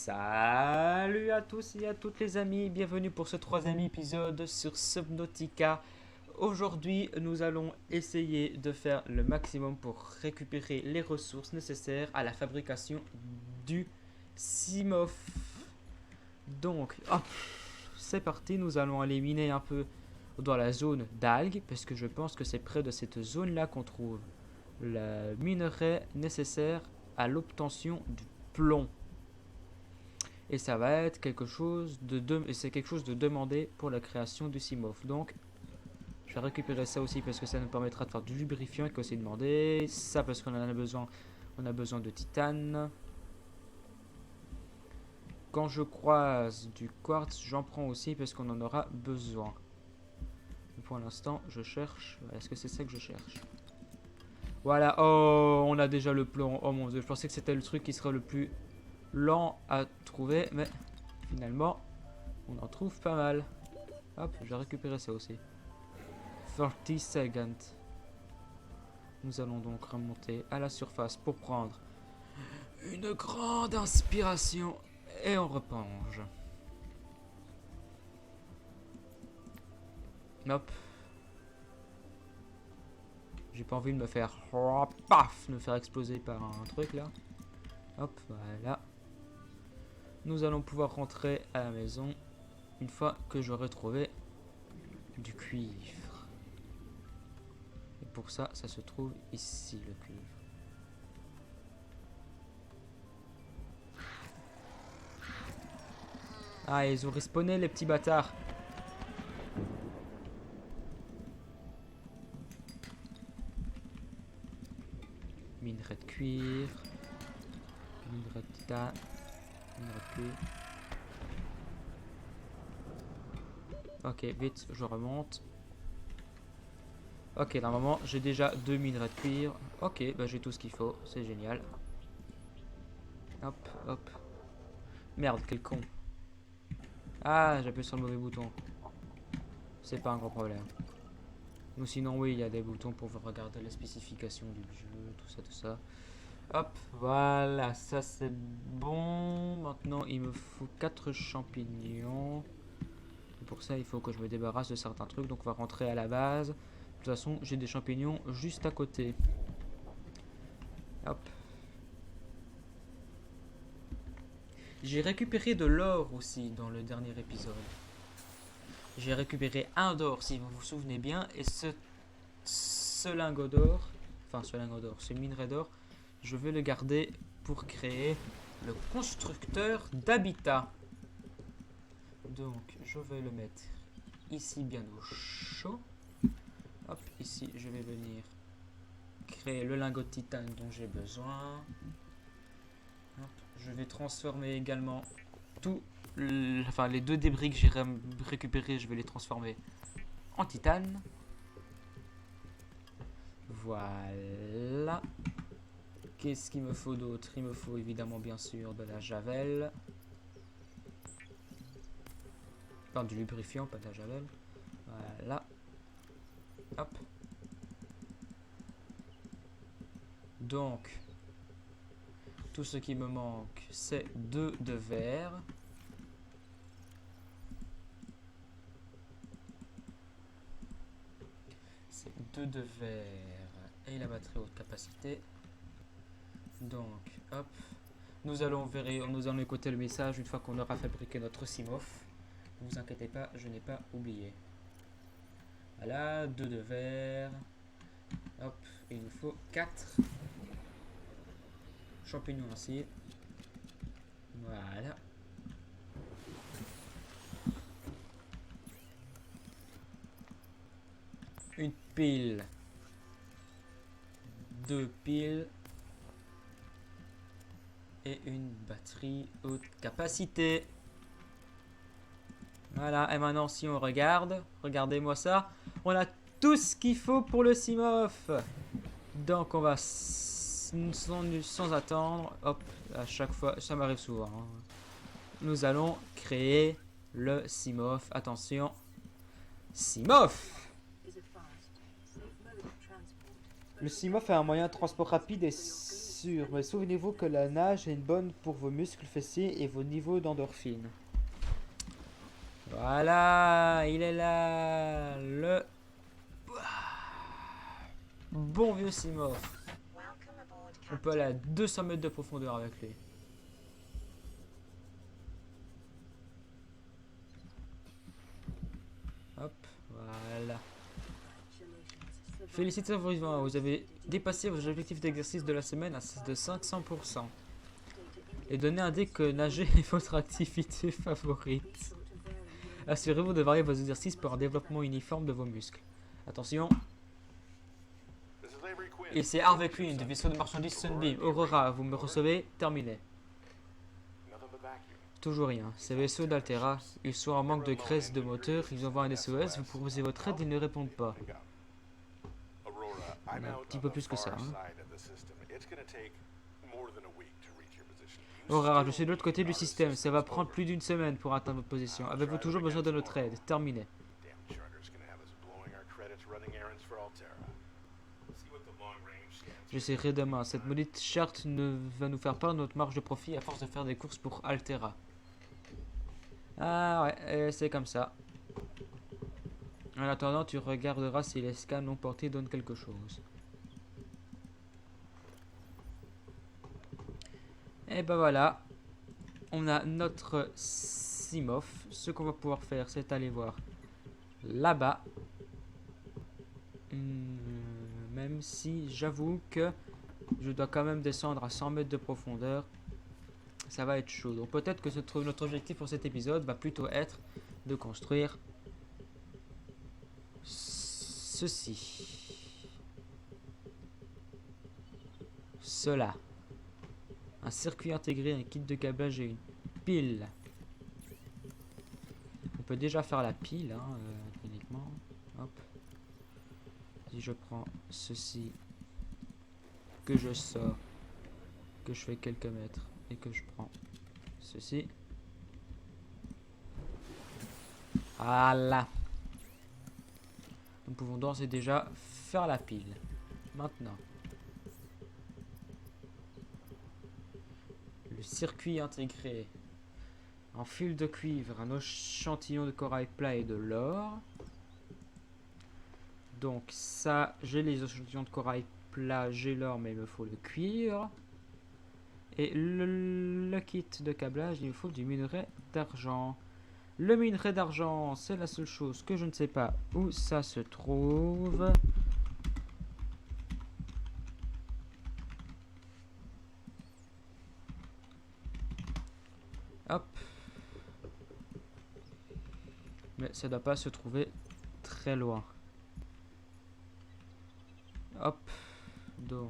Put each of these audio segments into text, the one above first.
Salut à tous et à toutes les amis, bienvenue pour ce troisième épisode sur Subnautica. Aujourd'hui, nous allons essayer de faire le maximum pour récupérer les ressources nécessaires à la fabrication du Simof. Donc, hop, c'est parti, nous allons aller miner un peu dans la zone d'algues, parce que je pense que c'est près de cette zone-là qu'on trouve le minerai nécessaire à l'obtention du plomb. Et ça va être quelque chose c'est quelque chose de demandé pour la création du Simof. Donc, je vais récupérer ça aussi parce que ça nous permettra de faire du lubrifiant qui est aussi demandé. Ça parce qu'on en a besoin. On a besoin de titane. Quand je croise du quartz, j'en prends aussi parce qu'on en aura besoin. Pour l'instant, je cherche. Est-ce que c'est ça que je cherche? Voilà. Oh, on a déjà le plomb. Oh mon dieu, je pensais que c'était le truc qui serait le plus lent à trouver, mais finalement on en trouve pas mal. Hop, je vais récupérer ça aussi. 30 seconds. Nous allons donc remonter à la surface pour prendre une grande inspiration et on replonge. Hop. J'ai pas envie de me faire paf, me faire exploser par un truc là. Hop, voilà. Nous allons pouvoir rentrer à la maison une fois que j'aurai trouvé du cuivre. Et pour ça, ça se trouve ici, le cuivre. Ah, ils ont respawné les petits bâtards. Minerai de cuivre. Minerai de titane. Minerai de cuivre. Ok, vite, je remonte. Ok, normalement, j'ai déjà 2 minerais de cuivre. Ok, bah j'ai tout ce qu'il faut, c'est génial. Hop, hop. Merde, quel con. Ah, j'ai appuyé sur le mauvais bouton. C'est pas un gros problème. Ou sinon, oui, il y a des boutons pour regarder les spécifications du jeu, tout ça, tout ça. Hop, voilà, ça c'est bon. Maintenant, il me faut 4 champignons. Pour ça, il faut que je me débarrasse de certains trucs. Donc, on va rentrer à la base. De toute façon, j'ai des champignons juste à côté. Hop. J'ai récupéré de l'or aussi dans le dernier épisode. J'ai récupéré un d'or, si vous vous souvenez bien. Et ce lingot d'or, ce minerai d'or, je vais le garder pour créer le constructeur d'habitat. Donc, je vais le mettre ici bien au chaud. Hop, ici, je vais venir créer le lingot de titane dont j'ai besoin. Hop, je vais transformer également les 2 débris que j'ai récupérés, je vais les transformer en titane. Voilà. Qu'est-ce qu'il me faut d'autre? Il me faut évidemment bien sûr de la javel. Enfin, du lubrifiant, pas de la javel. Voilà. Hop. Donc, tout ce qui me manque, c'est 2 de verre. C'est 2 de verre et la batterie haute capacité. Donc, hop. Nous allons écouter le message une fois qu'on aura fabriqué notre Simof. Ne vous inquiétez pas, je n'ai pas oublié. Voilà, 2 de verre. Hop, il nous faut 4 champignons ainsi. Voilà. Une pile. 2 piles. Et une batterie haute capacité. Voilà, et maintenant si on regarde, regardez-moi ça, on a tout ce qu'il faut pour le Simof. Donc on va sans attendre, hop, à chaque fois, ça m'arrive souvent, hein. Nous allons créer le Simof. Attention, Simof. Le Simof est un moyen de transport rapide et sûr, mais souvenez-vous que la nage est bonne pour vos muscles fessiers et vos niveaux d'endorphine. Voilà, il est là, le bon vieux Simov. On peut aller à 200 mètres de profondeur avec lui. Hop, voilà. Félicitations vous avez dépassé vos objectifs d'exercice de la semaine de 500%. Les données indiquent que nager est votre activité favorite. Assurez-vous de varier vos exercices pour un développement uniforme de vos muscles. Attention. Et c'est Harvey Quinn du vaisseau de marchandises Sunbeam. Aurora, vous me recevez? Terminé. Toujours rien. Ces vaisseaux d'Altera, ils sont en manque de graisse de moteur, ils envoient un SOS, vous proposez votre aide, ils ne répondent pas. On a un petit peu plus que ça. Hein. Aurora, je suis de l'autre côté du système, ça va prendre plus d'une semaine pour atteindre votre position. Avez-vous toujours besoin de notre aide? Terminé. J'essaierai demain. Cette maudite charte ne va nous faire perdre notre marge de profit à force de faire des courses pour Altera. Ah ouais, c'est comme ça. En attendant, tu regarderas si les scans non portés donnent quelque chose. Et ben voilà. On a notre Simov. Ce qu'on va pouvoir faire, c'est aller voir là-bas. Même si j'avoue que je dois quand même descendre à 100 mètres de profondeur. Ça va être chaud. Donc peut-être que notre objectif pour cet épisode va plutôt être de construire ceci. Cela. Un circuit intégré, un kit de câblage et une pile. On peut déjà faire la pile, hein, techniquement. Hop. Si je prends ceci, que je sors, que je fais quelques mètres et que je prends ceci. Voilà. Nous pouvons d'ores et déjà faire la pile. Maintenant. Le circuit intégré. En fil de cuivre, un échantillon de corail plat et de l'or. Donc ça, j'ai les échantillons de corail plat, j'ai l'or, mais il me faut le cuivre. Et le kit de câblage, il me faut du minerai d'argent. Le minerai d'argent, c'est la seule chose que je ne sais pas où ça se trouve. Hop. Mais ça ne doit pas se trouver très loin. Hop. Donc.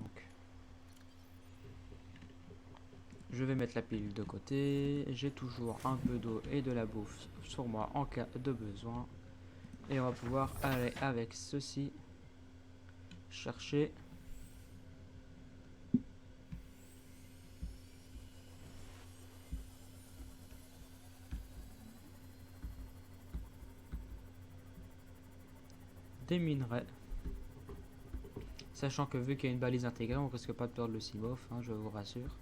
Je vais mettre la pile de côté. J'ai toujours un peu d'eau et de la bouffe sur moi en cas de besoin. Et on va pouvoir aller avec ceci chercher des minerais. Sachant que vu qu'il y a une balise intégrée, on risque pas de perdre le Simov, hein, je vous rassure.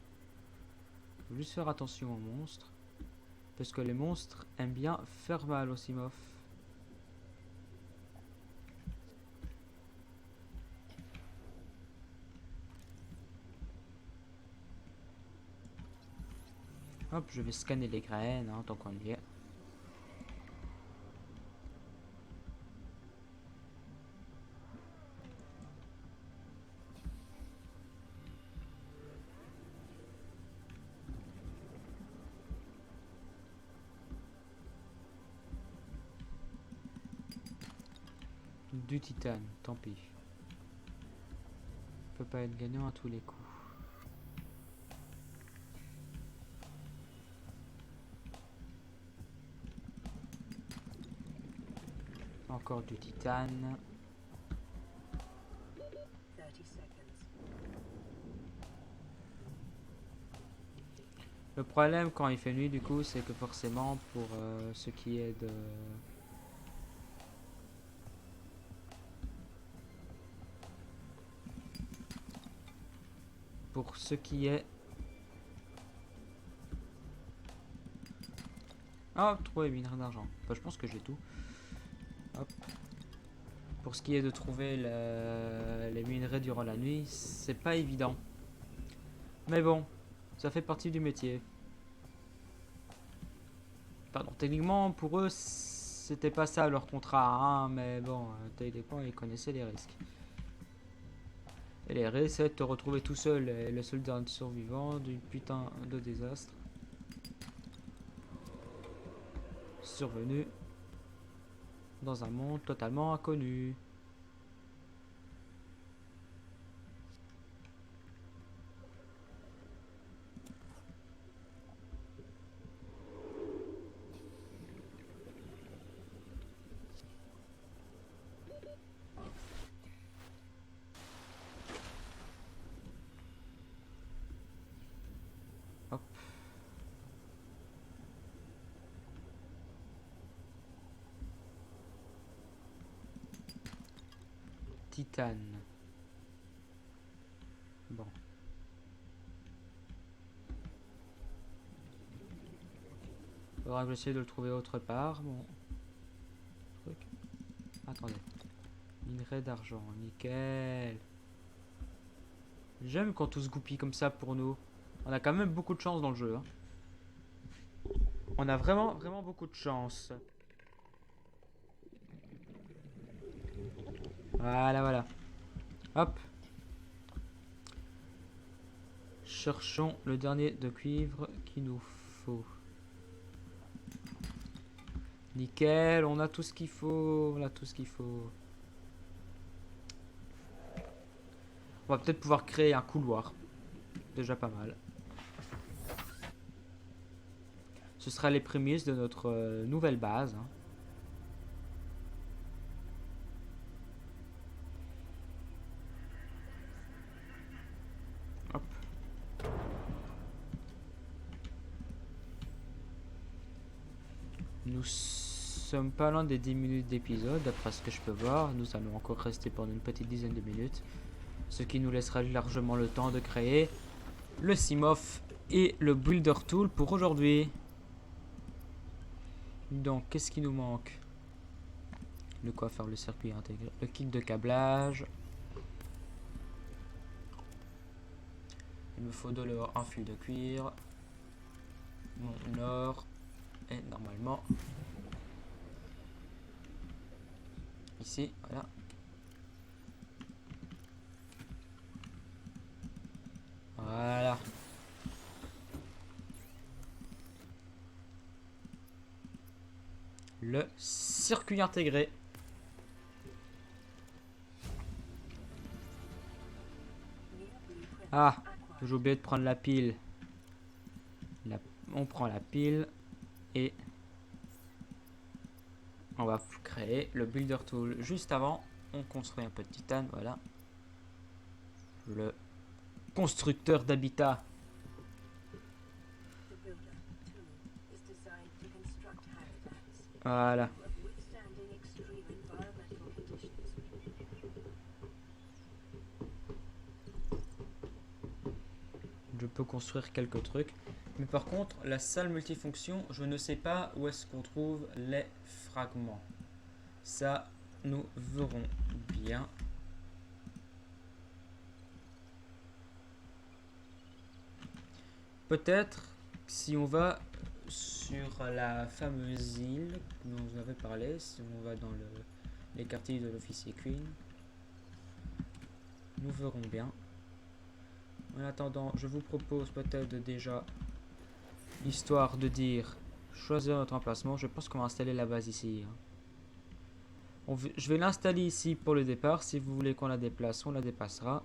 Faut juste faire attention aux monstres. Parce que les monstres aiment bien faire mal au Simov. Hop, je vais scanner les graines, hein, tant qu'on y est. Du titane, tant pis. Peut pas être gagnant à tous les coups. Encore du titane. Le problème quand il fait nuit du coup c'est que forcément pour ce qui est de... pour ce qui est... Ah, trouver minerai d'argent. Enfin, je pense que j'ai tout. Hop. Pour ce qui est de trouver les minerais durant la nuit, c'est pas évident. Mais bon, ça fait partie du métier. Pardon, techniquement, pour eux, c'était pas ça leur contrat, hein, mais bon, techniquement, ils connaissaient les risques. Et les risques, c'est de te retrouver tout seul, et le seul dernier survivant d'une putain de désastre survenu dans un monde totalement inconnu. Hop. Titane. Bon. Faudra que j'essaie de le trouver autre part. Bon. Truc. Attendez. Minerai d'argent. Nickel. J'aime quand tout se goupille comme ça pour nous. On a quand même beaucoup de chance dans le jeu. Hein. On a vraiment, vraiment beaucoup de chance. Voilà, voilà. Hop. Cherchons le dernier de cuivre qu'il nous faut. Nickel, on a tout ce qu'il faut. On a tout ce qu'il faut. On va peut-être pouvoir créer un couloir. Déjà pas mal. Ce sera les prémices de notre nouvelle base. Hein. Hop. Nous sommes pas loin des 10 minutes d'épisode, d'après ce que je peux voir. Nous allons encore rester pendant une petite dizaine de minutes. Ce qui nous laissera largement le temps de créer le Simof et le Builder Tool pour aujourd'hui. Donc, qu'est-ce qui nous manque? De quoi faire le circuit intégré. Le kit de câblage. Il me faut de l'or, un fil de cuir. Mon or. Et normalement... Ici, voilà. Voilà. Le circuit intégré. Ah, j'ai oublié de prendre la pile. On prend la pile et on va créer le Builder Tool. Juste avant, on construit un peu de titane, voilà. Le constructeur d'habitat. Voilà. Je peux construire quelques trucs. Mais par contre, la salle multifonction, je ne sais pas où est-ce qu'on trouve les fragments. Ça, nous verrons bien. Peut-être si on va sur la fameuse île dont vous avez parlé, si on va dans les quartiers de l'officier Queen, nous verrons bien. En attendant, je vous propose peut-être déjà, histoire de dire, choisir notre emplacement. Je pense qu'on va installer la base ici. Hein. Je vais l'installer ici pour le départ. Si vous voulez qu'on la déplace, on la dépassera.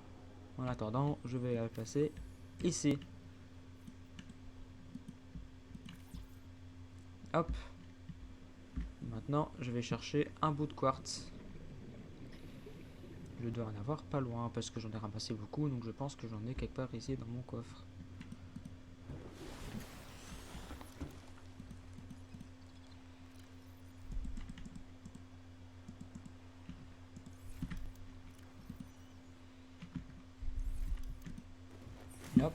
En attendant, je vais la placer ici. Hop. Maintenant, je vais chercher un bout de quartz. Je dois en avoir pas loin parce que j'en ai ramassé beaucoup. Donc je pense que j'en ai quelque part ici dans mon coffre. Hop.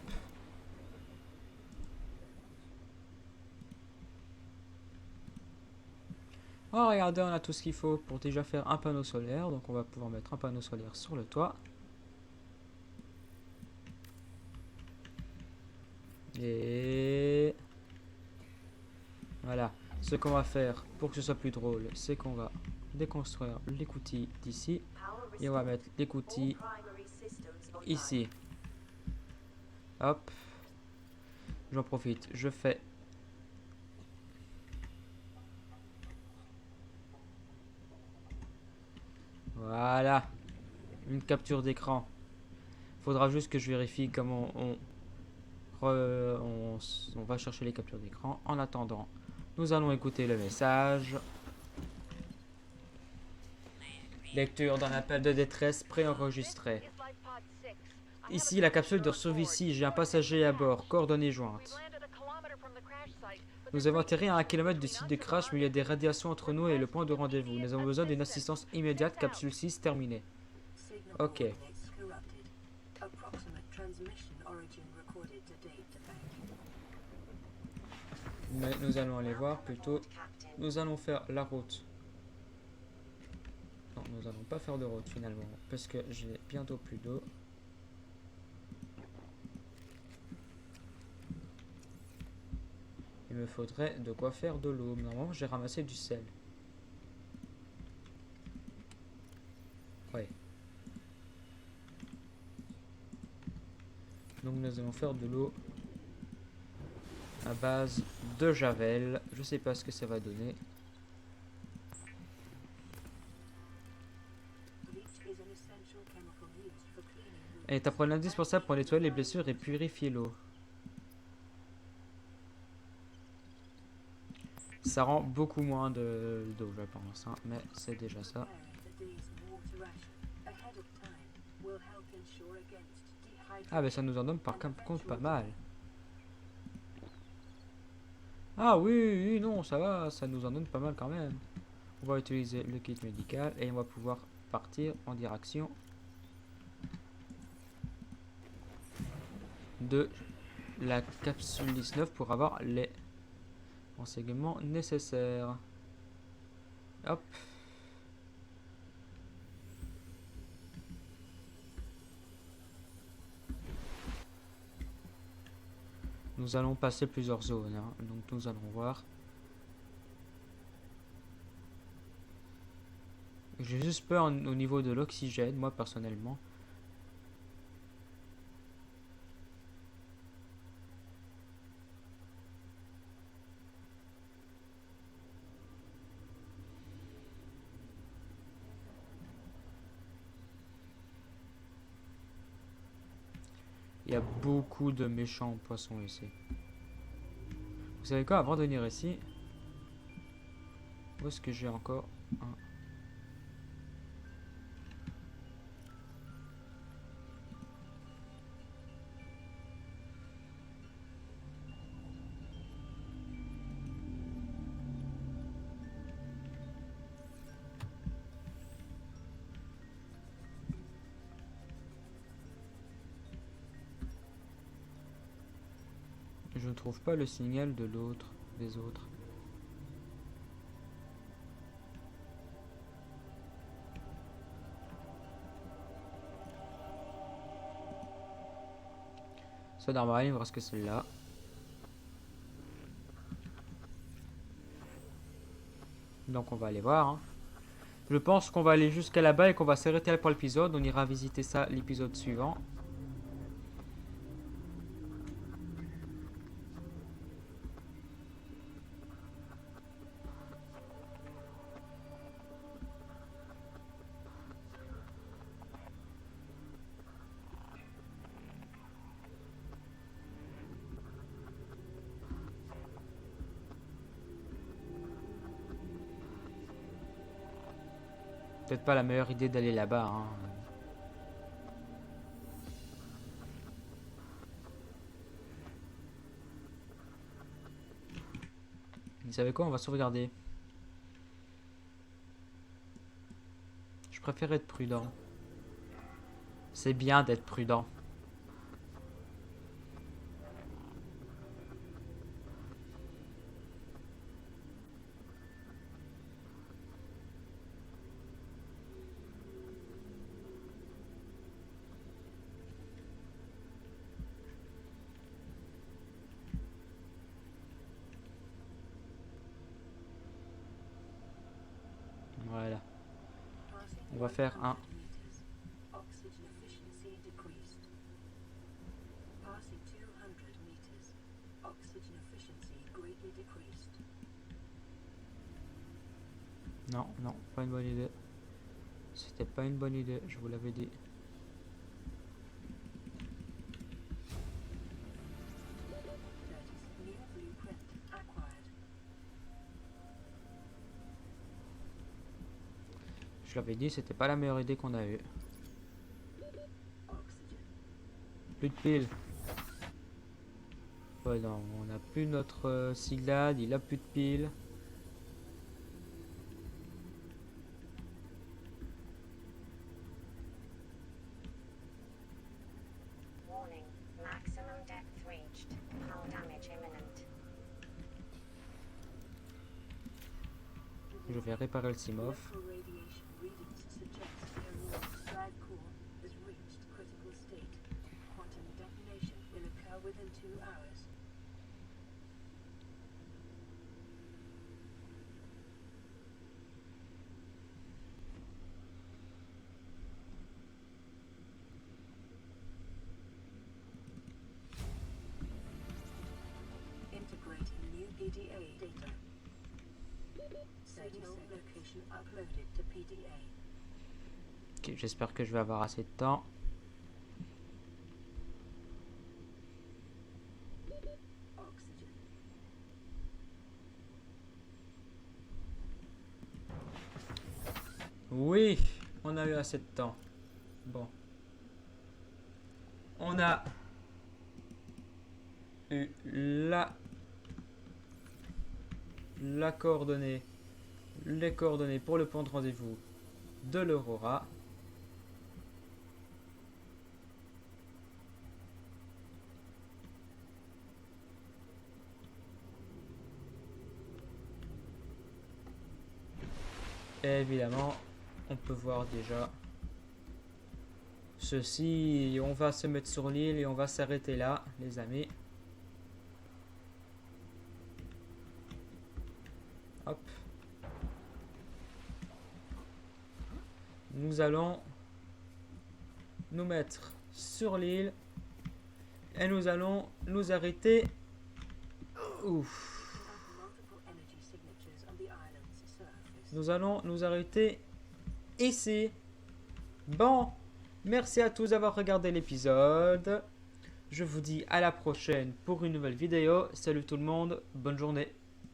Oh, regardez, on a tout ce qu'il faut pour déjà faire un panneau solaire. Donc on va pouvoir mettre un panneau solaire sur le toit. Et voilà. Ce qu'on va faire pour que ce soit plus drôle, c'est qu'on va déconstruire l'écoutille d'ici. Et on va mettre l'écoutille ici. Hop. J'en profite. Je fais... Voilà. Une capture d'écran. Faudra juste que je vérifie comment on va chercher les captures d'écran. En attendant, nous allons écouter le message. Lecture d'un appel de détresse préenregistré. Ici, la capsule de survie 6, j'ai un passager à bord, coordonnées jointes. Nous avons atterri à 1 km du site de crash, mais il y a des radiations entre nous et le point de rendez-vous. Nous avons besoin d'une assistance immédiate, capsule 6 terminée. Ok. Mais nous allons aller voir plutôt. Nous allons faire la route. Non, nous allons pas faire de route finalement, parce que j'ai bientôt plus d'eau. Il me faudrait de quoi faire de l'eau. Normalement, j'ai ramassé du sel. Ouais. Donc nous allons faire de l'eau à base de javel. Je sais pas ce que ça va donner. Elle est un produit indispensable pour nettoyer les blessures et purifier l'eau. Ça rend beaucoup moins d'eau, je pense, hein, mais c'est déjà ça. Ah, mais ça nous en donne par contre pas mal. Ah oui, oui, non, ça va, ça nous en donne pas mal quand même. On va utiliser le kit médical et on va pouvoir partir en direction de la capsule 19 pour avoir les renseignements nécessaires. Hop. Nous allons passer plusieurs zones, hein, donc nous allons voir. J'ai juste peur au niveau de l'oxygène, moi personnellement. Il y a beaucoup de méchants poissons ici. Vous savez quoi, avant de venir ici, où est-ce que j'ai encore un... Je ne trouve pas le signal de l'autre, des autres. Ça normal, il me reste que celle-là. Donc on va aller voir. Hein. Je pense qu'on va aller jusqu'à là-bas et qu'on va s'arrêter là pour l'épisode. On ira visiter ça l'épisode suivant. Peut-être pas la meilleure idée d'aller là-bas. Hein. Vous savez quoi, on va sauvegarder. Je préfère être prudent. C'est bien d'être prudent. va faire un. Non, non, pas une bonne idée. C'était pas une bonne idée, je vous l'avais dit. Je l'avais dit, c'était pas la meilleure idée qu'on a eue. Plus de piles. Ouais, non, on n'a plus notre Cyclade, il a plus de piles. Warning, maximum depth reached. Hull damage imminent. Je vais réparer le Simov. Radiation readings suggest Auror's drive core has reached critical state. Quantum detonation will occur within 2 hours. Integrating new PDA data. Signal location uploaded to PDA. Ok, j'espère que je vais avoir assez de temps. Oxygen. Oui, on a eu assez de temps. Bon. On a eu la coordonnée, les coordonnées pour le point de rendez-vous de l'Aurora. Et évidemment, on peut voir déjà ceci. On va se mettre sur l'île et on va s'arrêter là, les amis. Hop. Nous allons nous mettre sur l'île et nous allons nous arrêter. Ouf. Multiple energy signatures on the island's surface. Nous allons nous arrêter ici. Bon, merci à tous d'avoir regardé l'épisode. Je vous dis à la prochaine pour une nouvelle vidéo. Salut tout le monde, bonne journée.